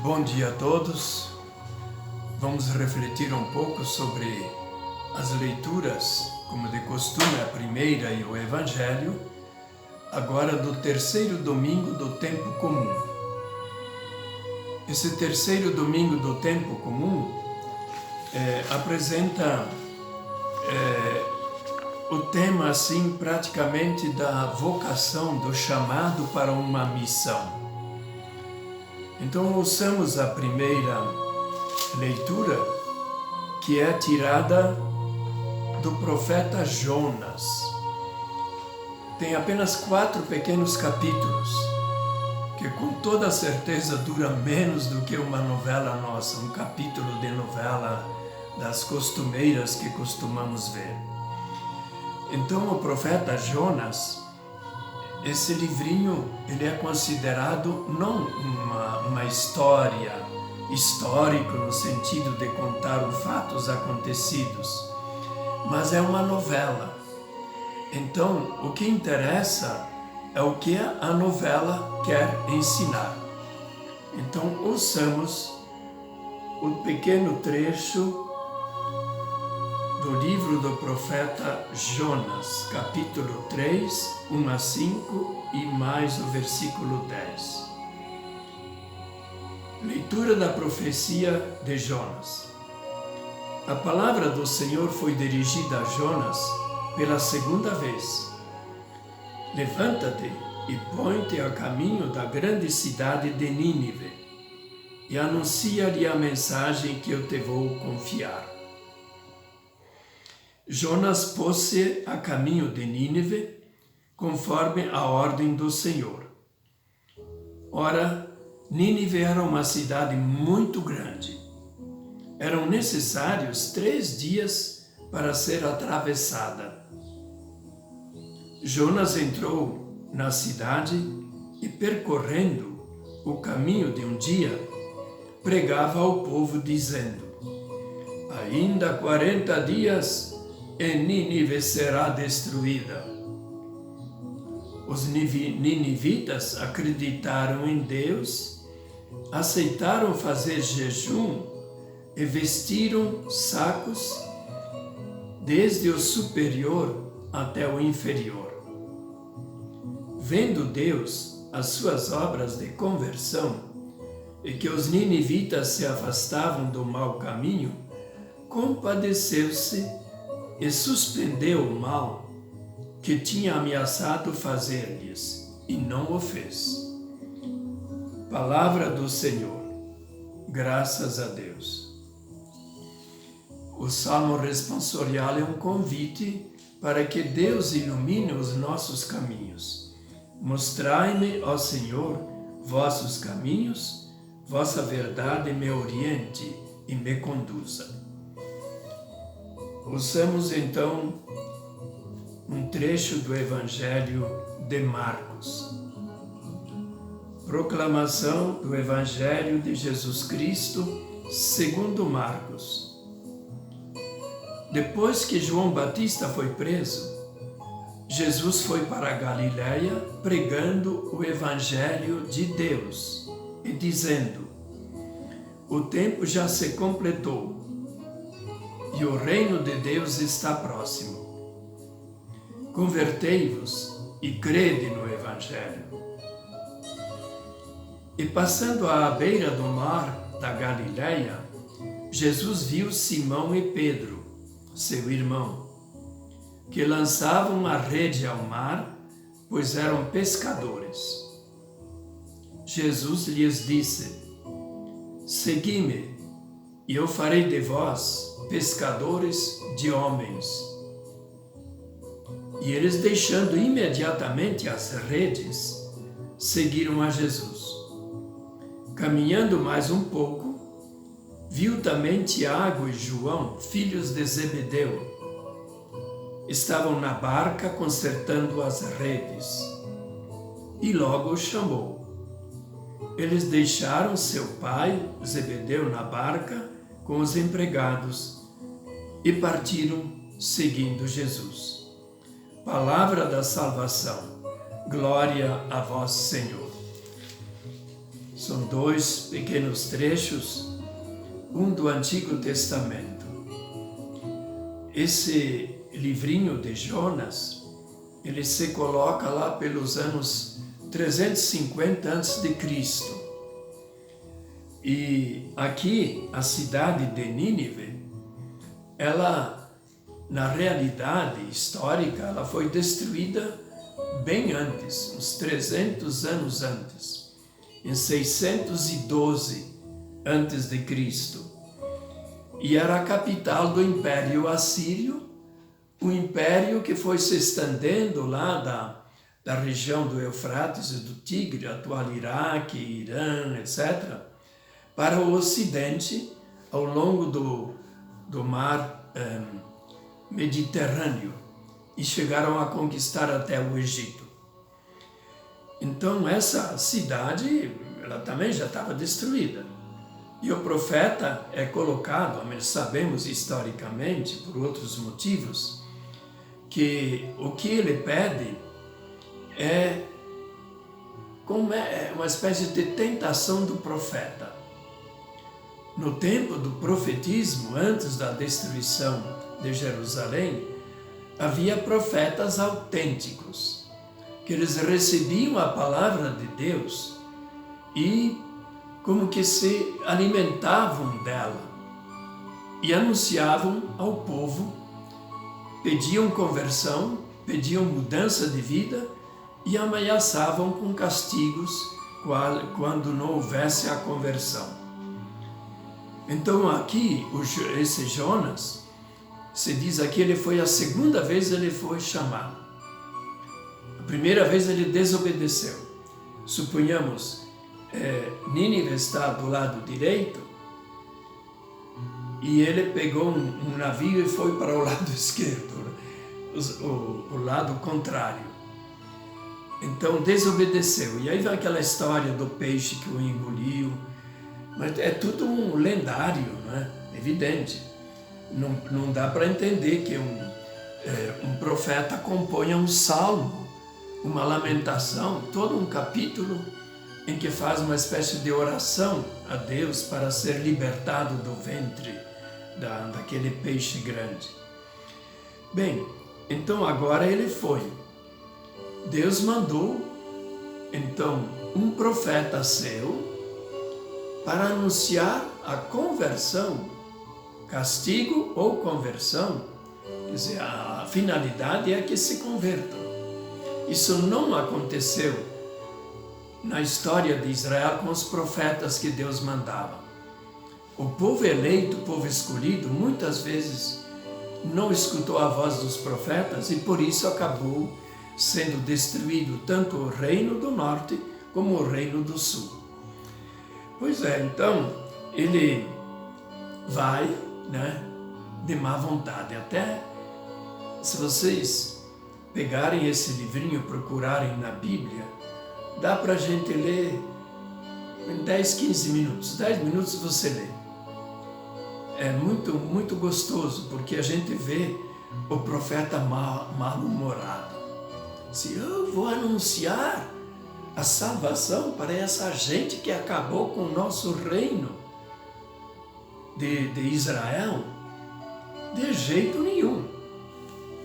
Bom dia a todos. Vamos refletir um pouco sobre as leituras, como de costume, a primeira e o Evangelho, agora do terceiro domingo do tempo comum. Esse terceiro domingo do tempo comum apresenta o tema, assim, praticamente da vocação, do chamado para uma missão. Então, ouçamos a primeira leitura, que é tirada do profeta Jonas. Tem apenas 4 pequenos capítulos, que com toda certeza dura menos do que uma novela nossa, um capítulo de novela das costumeiras que costumamos ver. Então, o profeta Jonas, esse livrinho, ele é considerado não uma história histórica no sentido de contar os fatos acontecidos, mas é uma novela. Então, o que interessa é o que a novela quer ensinar. Então, ouçamos o pequeno trecho do livro do profeta Jonas, capítulo 3, 1 a 5 e mais o versículo 10. Leitura da profecia de Jonas. A palavra do Senhor foi dirigida a Jonas pela segunda vez. Levanta-te e põe-te a caminho da grande cidade de Nínive e anuncia-lhe a mensagem que eu te vou confiar. Jonas pôs-se a caminho de Nínive, conforme a ordem do Senhor. Ora, Nínive era uma cidade muito grande. Eram necessários 3 dias para ser atravessada. Jonas entrou na cidade e, percorrendo o caminho de um dia, pregava ao povo, dizendo: ainda 40 dias e Nínive será destruída. Os ninivitas acreditaram em Deus, aceitaram fazer jejum e vestiram sacos desde o superior até o inferior. Vendo Deus as suas obras de conversão e que os ninivitas se afastavam do mau caminho, compadeceu-se e suspendeu o mal que tinha ameaçado fazer-lhes, e não o fez. Palavra do Senhor. Graças a Deus. O Salmo responsorial é um convite para que Deus ilumine os nossos caminhos. Mostrai-me, ó Senhor, vossos caminhos, vossa verdade me oriente e me conduza. Ouçamos então um trecho do Evangelho de Marcos. Proclamação do Evangelho de Jesus Cristo segundo Marcos. Depois que João Batista foi preso, Jesus foi para a Galiléia pregando o Evangelho de Deus e dizendo: o tempo já se completou e o reino de Deus está próximo. Convertei-vos e crede no Evangelho. E passando à beira do mar da Galiléia, Jesus viu Simão e Pedro, seu irmão, que lançavam a rede ao mar, pois eram pescadores. Jesus lhes disse: segui-me, e eu farei de vós pescadores de homens. E eles, deixando imediatamente as redes, seguiram a Jesus. Caminhando mais um pouco, viu também Tiago e João, filhos de Zebedeu. Estavam na barca consertando as redes, e logo os chamou. Eles deixaram seu pai, Zebedeu, na barca com os empregados e partiram seguindo Jesus. Palavra da salvação. Glória a vós, Senhor. São dois pequenos trechos, um do Antigo Testamento. Esse livrinho de Jonas, ele se coloca lá pelos anos 350 a.C. E aqui, a cidade de Nínive, ela, na realidade histórica, ela foi destruída bem antes, uns 300 anos antes, em 612 antes de Cristo. E era a capital do Império Assírio, o império que foi se estendendo lá da região do Eufrates e do Tigre, atual Iraque, Irã, etc., para o Ocidente, ao longo do mar Mediterrâneo, e chegaram a conquistar até o Egito. Então essa cidade, ela também já estava destruída. E o profeta é colocado, sabemos historicamente, por outros motivos, que o que ele pede é uma espécie de tentação do profeta. No tempo do profetismo, antes da destruição de Jerusalém, havia profetas autênticos, que eles recebiam a palavra de Deus e como que se alimentavam dela e anunciavam ao povo, pediam conversão, pediam mudança de vida e ameaçavam com castigos quando não houvesse a conversão. Então aqui, esse Jonas, se diz aqui, ele foi a segunda vez ele foi chamado. A primeira vez ele desobedeceu. Suponhamos, Nínive está do lado direito e ele pegou um navio e foi para o lado esquerdo, o lado contrário. Então desobedeceu. E aí vai aquela história do peixe que o engoliu. Mas é tudo um lendário, não é? Evidente. Não dá para entender que um profeta componha um salmo, uma lamentação, todo um capítulo em que faz uma espécie de oração a Deus para ser libertado do ventre daquele peixe grande. Bem, então agora ele foi. Deus mandou, então, um profeta seu para anunciar a conversão, castigo ou conversão. Quer dizer, a finalidade é que se convertam. Isso não aconteceu na história de Israel com os profetas que Deus mandava. O povo eleito, o povo escolhido, muitas vezes não escutou a voz dos profetas e por isso acabou sendo destruído tanto o reino do norte como o reino do sul. Pois é, então ele vai, de má vontade. Até se vocês pegarem esse livrinho, procurarem na Bíblia, dá para a gente ler em 10, 15 minutos. 10 minutos você lê. É muito, muito gostoso, porque a gente vê o profeta mal-humorado. Se eu vou anunciar a salvação para essa gente que acabou com o nosso reino de Israel, de jeito nenhum.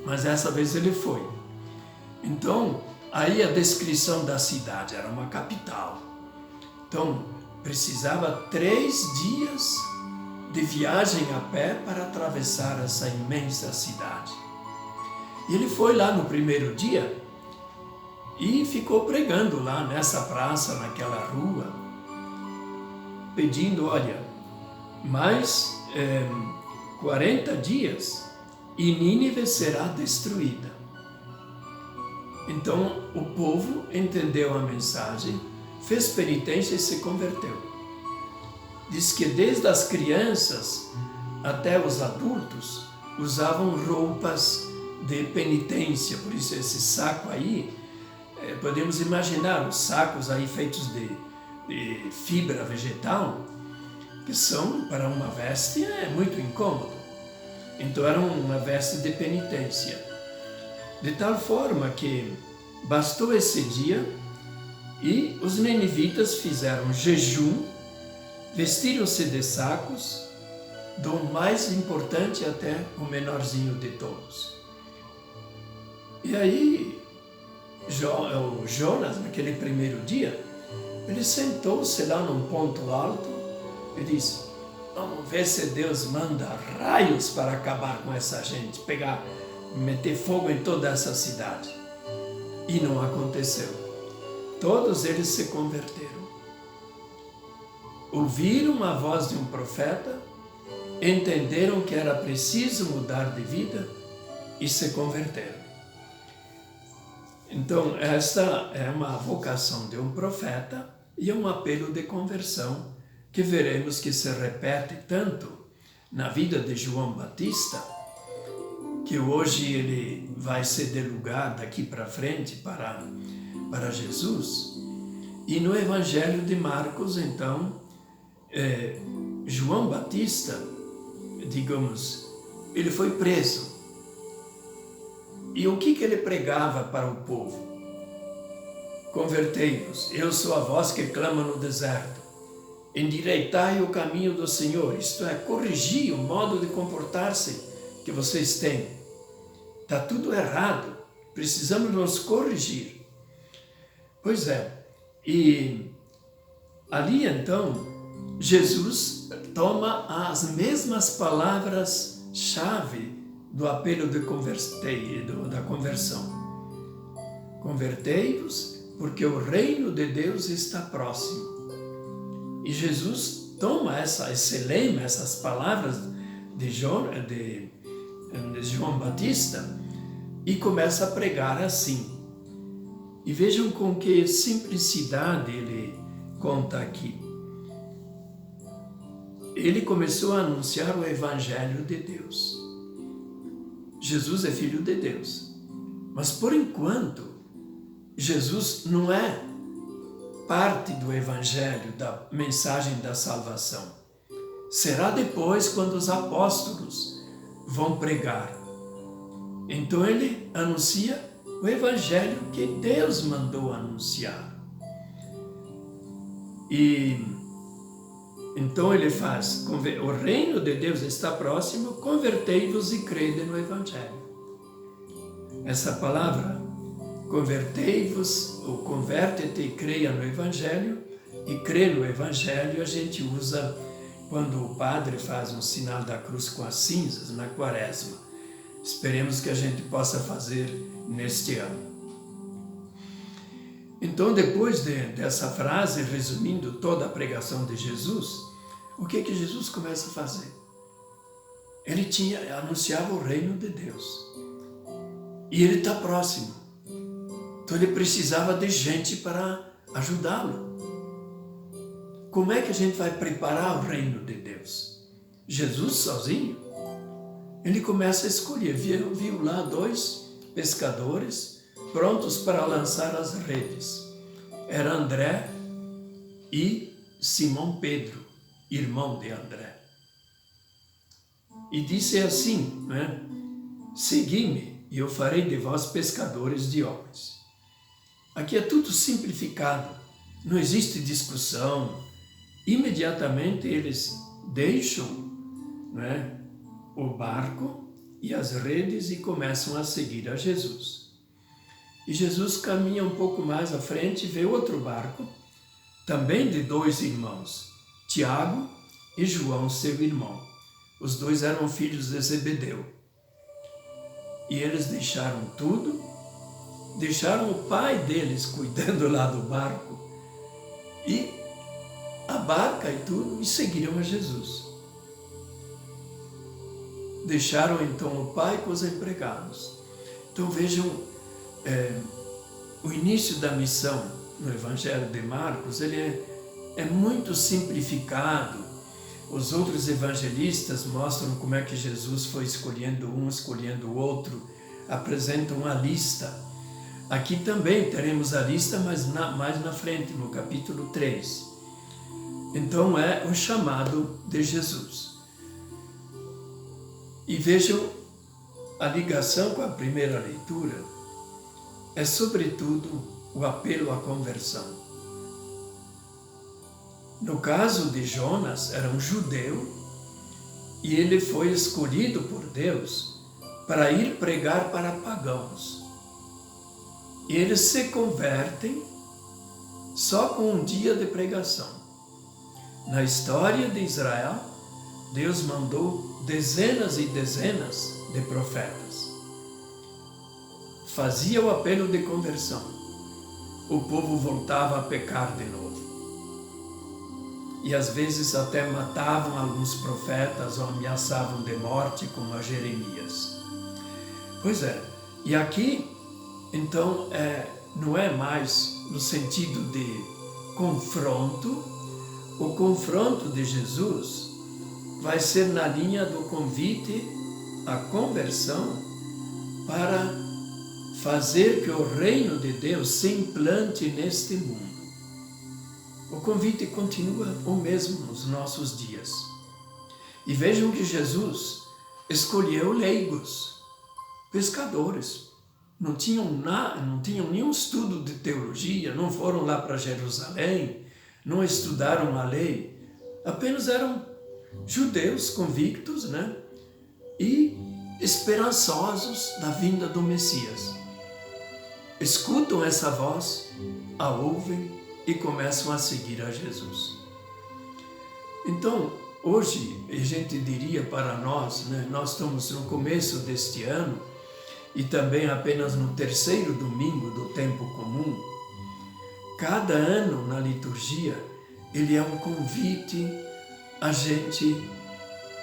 Mas dessa vez ele foi. Então, aí a descrição da cidade, era uma capital. Então, precisava 3 dias de viagem a pé para atravessar essa imensa cidade. E ele foi lá no primeiro dia e ficou pregando lá nessa praça, naquela rua, pedindo, olha, mais 40 dias e Nínive será destruída. Então o povo entendeu a mensagem, fez penitência e se converteu. Diz que desde as crianças até os adultos usavam roupas de penitência, por isso esse saco aí, podemos imaginar os sacos aí feitos de fibra vegetal, que são, para uma veste, muito incômodo. Então era uma veste de penitência. De tal forma que bastou esse dia E os ninivitas fizeram jejum, vestiram-se de sacos, do mais importante até o menorzinho de todos. E aí, o Jonas, naquele primeiro dia, ele sentou-se lá num ponto alto e disse: vamos ver se Deus manda raios para acabar com essa gente, meter fogo em toda essa cidade. E não aconteceu. Todos eles se converteram. Ouviram a voz de um profeta, entenderam que era preciso mudar de vida e se converteram. Então, esta é uma vocação de um profeta e um apelo de conversão que veremos que se repete tanto na vida de João Batista, que hoje ele vai ceder lugar daqui para frente para Jesus. E no Evangelho de Marcos, então, João Batista, digamos, ele foi preso. E o que ele pregava para o povo? Convertei-vos, eu sou a voz que clama no deserto. Endireitai o caminho do Senhor, isto é, corrigir o modo de comportar-se que vocês têm. Está tudo errado, precisamos nos corrigir. Pois é, e ali então, Jesus toma as mesmas palavras-chave do apelo da conversão. Convertei-vos, porque o reino de Deus está próximo. E Jesus toma esse lema, essas palavras de João Batista e começa a pregar assim. E vejam com que simplicidade ele conta aqui. Ele começou a anunciar o Evangelho de Deus. Jesus é Filho de Deus. Mas, por enquanto, Jesus não é parte do Evangelho, da mensagem da salvação. Será depois quando os apóstolos vão pregar. Então ele anuncia o Evangelho que Deus mandou anunciar. E então ele faz: o reino de Deus está próximo, convertei-vos e crede no Evangelho. Essa palavra, convertei-vos, ou converte-te e creia no Evangelho, e crê no Evangelho a gente usa quando o padre faz um sinal da cruz com as cinzas na Quaresma. Esperemos que a gente possa fazer neste ano. Então, depois dessa frase, resumindo toda a pregação de Jesus, o que Jesus começa a fazer? Ele anunciava o reino de Deus. E ele está próximo. Então ele precisava de gente para ajudá-lo. Como é que a gente vai preparar o reino de Deus? Jesus sozinho? Ele começa a escolher. Viu lá 2 pescadores prontos para lançar as redes. Era André e Simão Pedro, irmão de André. E disse assim, né? Segui-me e eu farei de vós pescadores de homens. Aqui é tudo simplificado, não existe discussão. Imediatamente eles deixam, né, o barco e as redes e começam a seguir a Jesus. E Jesus caminha um pouco mais à frente e vê outro barco, também de 2 irmãos, Tiago e João, seu irmão. Os 2 eram filhos de Zebedeu. E eles deixaram tudo, deixaram o pai deles cuidando lá do barco, e a barca e tudo, e seguiram a Jesus. Deixaram então o pai com os empregados. Então vejam, o início da missão no Evangelho de Marcos, ele é muito simplificado. Os outros evangelistas mostram como é que Jesus foi escolhendo um, escolhendo o outro, apresentam uma lista. Aqui também teremos a lista, mas mais na frente, no capítulo 3. Então é o chamado de Jesus. E vejam a ligação com a primeira leitura, é sobretudo o apelo à conversão. No caso de Jonas, era um judeu e ele foi escolhido por Deus para ir pregar para pagãos. E eles se convertem só com um dia de pregação. Na história de Israel, Deus mandou dezenas e dezenas de profetas. Fazia o apelo de conversão. O povo voltava a pecar de novo. E às vezes até matavam alguns profetas ou ameaçavam de morte, como a Jeremias. Pois é, e aqui, então, não é mais no sentido de confronto. O confronto de Jesus vai ser na linha do convite à conversão para fazer que o reino de Deus se implante neste mundo. O convite continua o mesmo nos nossos dias. E vejam que Jesus escolheu leigos, pescadores. Não tinham nenhum estudo de teologia, não foram lá para Jerusalém, não estudaram a lei. Apenas eram judeus convictos, né? E esperançosos da vinda do Messias. Escutam essa voz, a ouvem e começam a seguir a Jesus. Então, hoje, a gente diria para nós, né, nós estamos no começo deste ano e também apenas no terceiro domingo do tempo comum. Cada ano na liturgia, ele é um convite a gente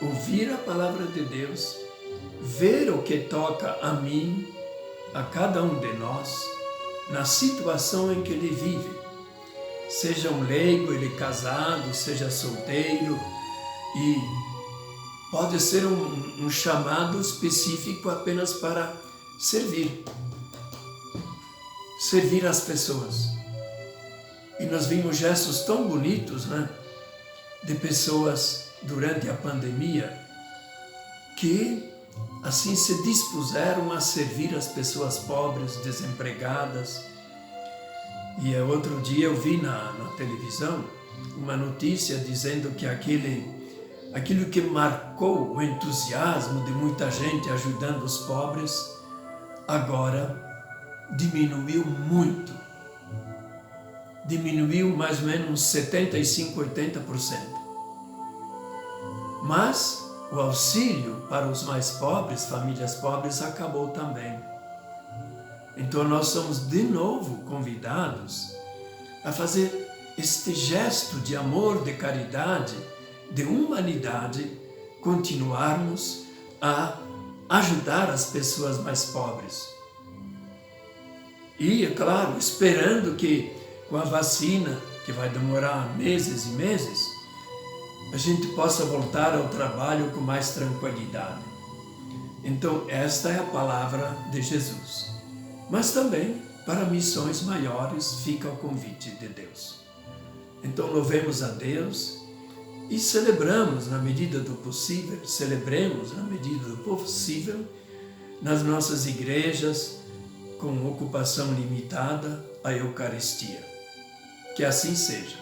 ouvir a palavra de Deus, ver o que toca a mim, a cada um de nós, na situação em que ele vive. Seja um leigo, ele casado, seja solteiro, e pode ser um chamado específico apenas para servir as pessoas. E nós vimos gestos tão bonitos, né, de pessoas durante a pandemia que assim se dispuseram a servir as pessoas pobres, desempregadas. E outro dia eu vi na televisão uma notícia dizendo que aquilo que marcou o entusiasmo de muita gente ajudando os pobres, agora diminuiu muito. Diminuiu mais ou menos 75%, 80%. Mas o auxílio para os mais pobres, famílias pobres, acabou também. Então nós somos de novo convidados a fazer este gesto de amor, de caridade, de humanidade, continuarmos a ajudar as pessoas mais pobres. E, é claro, esperando que com a vacina, que vai demorar meses e meses, a gente possa voltar ao trabalho com mais tranquilidade. Então, esta é a palavra de Jesus. Mas também, para missões maiores, fica o convite de Deus. Então, louvemos a Deus e celebramos na medida do possível, celebremos na medida do possível, nas nossas igrejas, com ocupação limitada, a Eucaristia. Que assim seja.